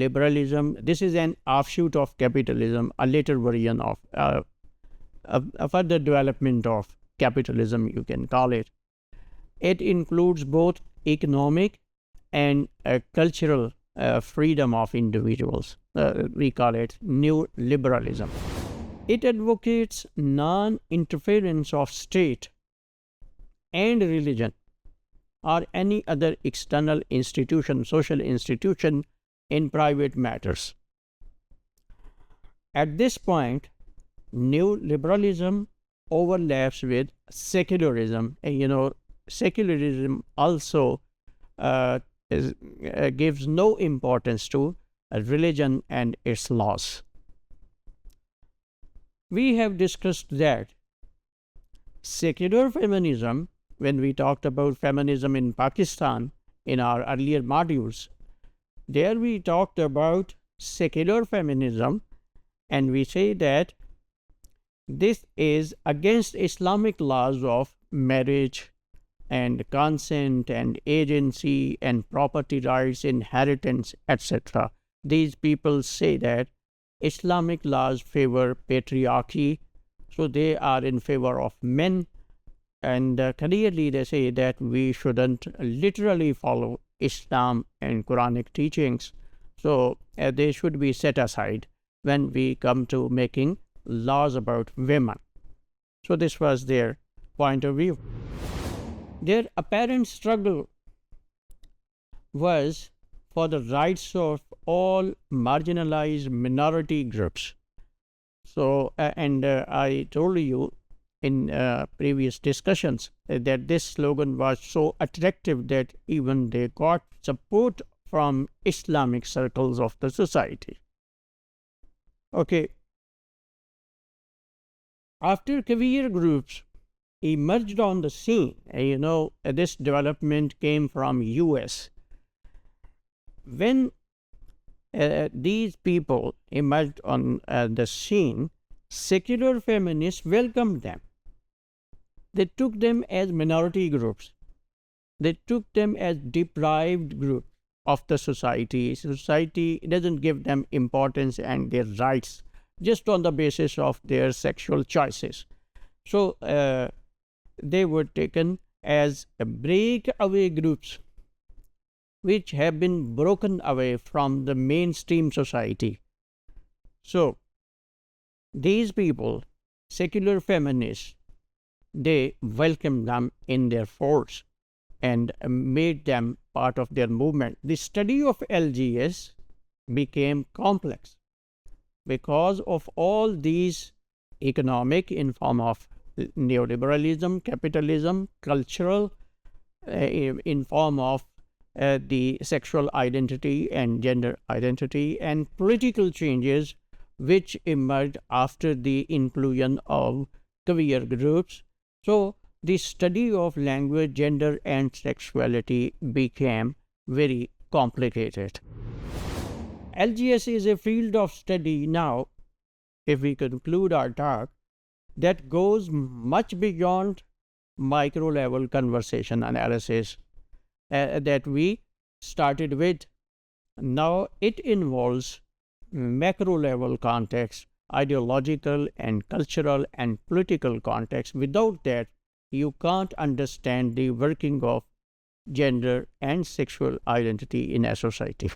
neoliberalism. This is an offshoot of capitalism, a later version of a further development of capitalism, you can call it. It includes both economic and cultural freedom of individuals. We call it neoliberalism. It advocates non-interference of state and religion or any other external institution, social institution, in private matters. At this point, neoliberalism overlaps with secularism. Secularism also gives no importance to religion and its laws. We have discussed that secular feminism, when we talked about feminism in Pakistan in our earlier modules, there we talked about secular feminism, and we say that this is against Islamic laws of marriage and consent and agency and property rights, inheritance, etc. These people say that Islamic laws favor patriarchy, so they are in favor of men, and clearly they say that we shouldn't literally follow Islam and Quranic teachings, so they should be set aside when we come to making laws about women. So this was their point of view. Their apparent struggle was for the rights of all marginalized minority groups. So, I told you in previous discussions that this slogan was so attractive that even they got support from Islamic circles of the society. Okay. After queer groups emerged on the scene, this development came from US. When these people emerged on the scene, secular feminists welcomed them. They took them as minority groups. They took them as deprived groups of the society. Society doesn't give them importance and their rights just on the basis of their sexual choices. So they were taken as breakaway groups which have been broken away from the mainstream society. So these people, secular feminists, they welcomed them in their force and made them part of their movement. The study of LGS became complex because of all these economic in form of neoliberalism, capitalism, cultural in form of the sexual identity and gender identity, and political changes which emerged after the inclusion of queer groups. So the study of language, gender and sexuality became very complicated. LGS is a field of study now, if we conclude our talk, that goes much beyond micro level conversation analysis that we started with. Now it involves macro level context, ideological and cultural and political context. Without that, you can't understand the working of gender and sexual identity in a society.